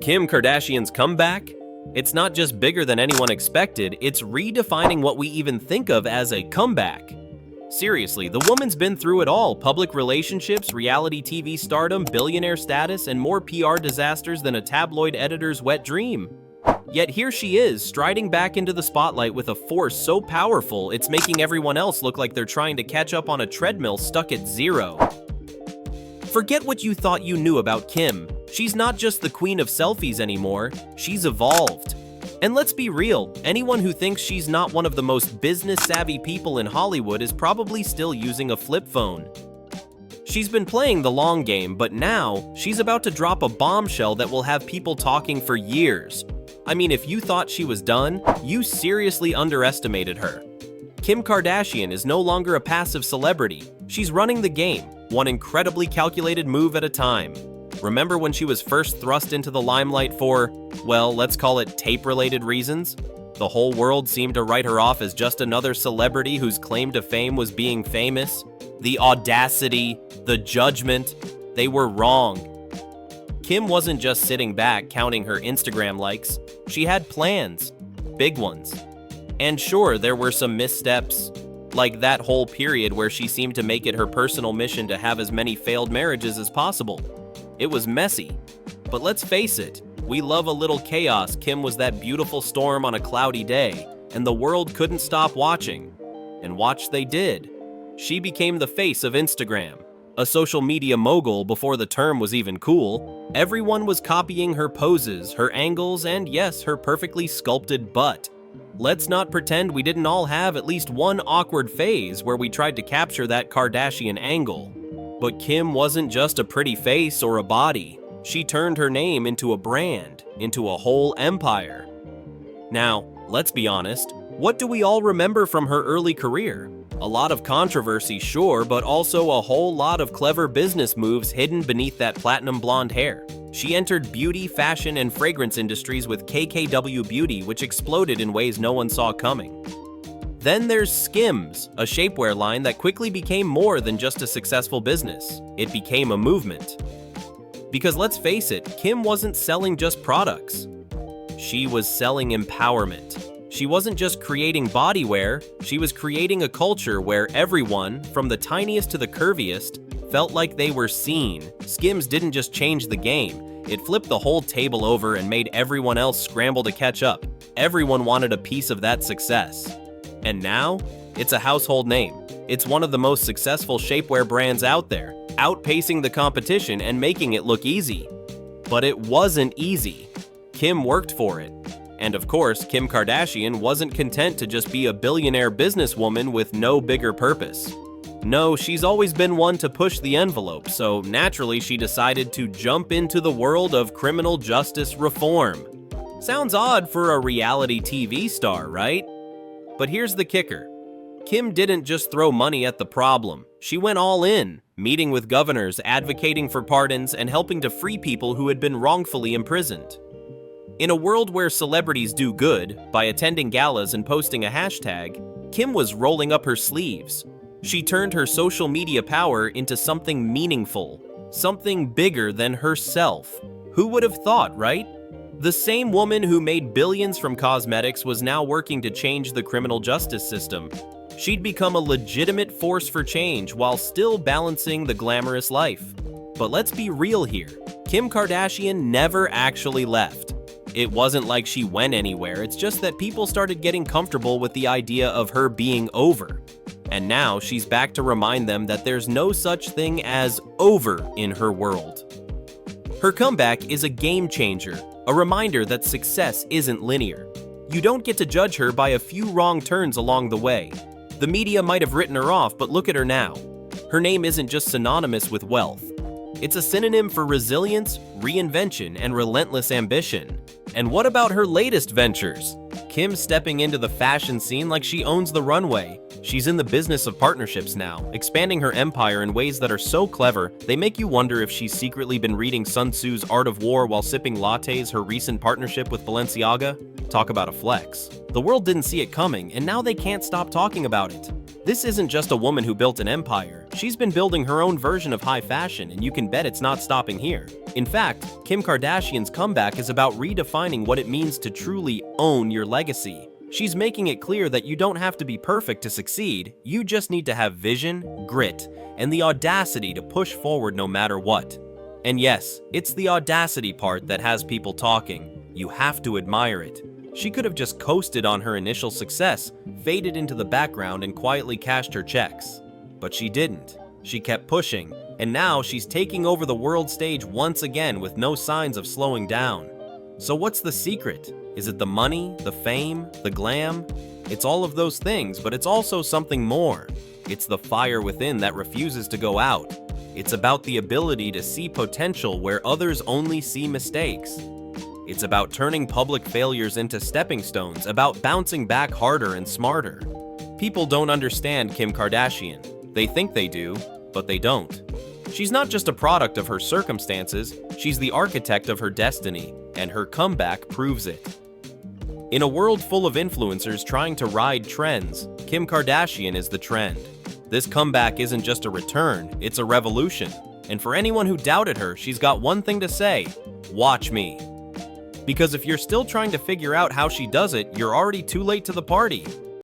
Kim Kardashian's comeback? It's not just bigger than anyone expected, it's redefining what we even think of as a comeback. Seriously, the woman's been through it all: public relationships, reality TV stardom, billionaire status, and more PR disasters than a tabloid editor's wet dream. Yet here she is, striding back into the spotlight with a force so powerful it's making everyone else look like they're trying to catch up on a treadmill stuck at zero. Forget what you thought you knew about Kim. She's not just the queen of selfies anymore, she's evolved. And let's be real, anyone who thinks she's not one of the most business-savvy people in Hollywood is probably still using a flip phone. She's been playing the long game, but now she's about to drop a bombshell that will have people talking for years. I mean, if you thought she was done, you seriously underestimated her. Kim Kardashian is no longer a passive celebrity. She's running the game, one incredibly calculated move at a time. Remember when she was first thrust into the limelight for, well, let's call it tape-related reasons? The whole world seemed to write her off as just another celebrity whose claim to fame was being famous. The audacity, the judgment, they were wrong. Kim wasn't just sitting back counting her Instagram likes. She had plans, big ones. And sure, there were some missteps, like that whole period where she seemed to make it her personal mission to have as many failed marriages as possible. It was messy, but let's face it, we love a little chaos. Kim was that beautiful storm on a cloudy day, and the world couldn't stop watching. And watch they did. She became the face of Instagram, a social media mogul before the term was even cool. Everyone was copying her poses, her angles, and yes, her perfectly sculpted butt. Let's not pretend we didn't all have at least one awkward phase where we tried to capture that Kardashian angle. But Kim wasn't just a pretty face or a body. She turned her name into a brand, into a whole empire. Now, let's be honest, what do we all remember from her early career? A lot of controversy, sure, but also a whole lot of clever business moves hidden beneath that platinum blonde hair. She entered beauty, fashion, and fragrance industries with KKW Beauty, which exploded in ways no one saw coming. Then there's SKIMS, a shapewear line that quickly became more than just a successful business. It became a movement. Because let's face it, Kim wasn't selling just products. She was selling empowerment. She wasn't just creating bodywear, she was creating a culture where everyone, from the tiniest to the curviest, felt like they were seen. SKIMS didn't just change the game, it flipped the whole table over and made everyone else scramble to catch up. Everyone wanted a piece of that success. And now, it's a household name. It's one of the most successful shapewear brands out there, outpacing the competition and making it look easy. But it wasn't easy. Kim worked for it. And of course, Kim Kardashian wasn't content to just be a billionaire businesswoman with no bigger purpose. No, she's always been one to push the envelope, so naturally she decided to jump into the world of criminal justice reform. Sounds odd for a reality TV star, right? But here's the kicker. Kim didn't just throw money at the problem. She went all in, meeting with governors, advocating for pardons, and helping to free people who had been wrongfully imprisoned. In a world where celebrities do good, by attending galas and posting a hashtag, Kim was rolling up her sleeves. She turned her social media power into something meaningful, something bigger than herself. Who would have thought, right? The same woman who made billions from cosmetics was now working to change the criminal justice system. She'd become a legitimate force for change while still balancing the glamorous life. But let's be real here. Kim Kardashian never actually left. It wasn't like she went anywhere, it's just that people started getting comfortable with the idea of her being over. And now she's back to remind them that there's no such thing as over in her world. Her comeback is a game changer, a reminder that success isn't linear. You don't get to judge her by a few wrong turns along the way. The media might have written her off, but look at her now. Her name isn't just synonymous with wealth. It's a synonym for resilience, reinvention, and relentless ambition. And what about her latest ventures? Kim's stepping into the fashion scene like she owns the runway. She's in the business of partnerships now, expanding her empire in ways that are so clever, they make you wonder if she's secretly been reading Sun Tzu's Art of War while sipping lattes. Her recent partnership with Balenciaga? Talk about a flex. The world didn't see it coming, and now they can't stop talking about it. This isn't just a woman who built an empire. She's been building her own version of high fashion, and you can bet it's not stopping here. In fact, Kim Kardashian's comeback is about redefining what it means to truly own your legacy. She's making it clear that you don't have to be perfect to succeed, you just need to have vision, grit, and the audacity to push forward no matter what. And yes, it's the audacity part that has people talking. You have to admire it. She could have just coasted on her initial success, faded into the background, and quietly cashed her checks. But she didn't. She kept pushing, and now she's taking over the world stage once again with no signs of slowing down. So what's the secret? Is it the money, the fame, the glam? It's all of those things, but it's also something more. It's the fire within that refuses to go out. It's about the ability to see potential where others only see mistakes. It's about turning public failures into stepping stones, about bouncing back harder and smarter. People don't understand Kim Kardashian. They think they do, but they don't. She's not just a product of her circumstances, she's the architect of her destiny, and her comeback proves it. In a world full of influencers trying to ride trends, Kim Kardashian is the trend. This comeback isn't just a return, it's a revolution. And for anyone who doubted her, she's got one thing to say: watch me. Because if you're still trying to figure out how she does it, you're already too late to the party.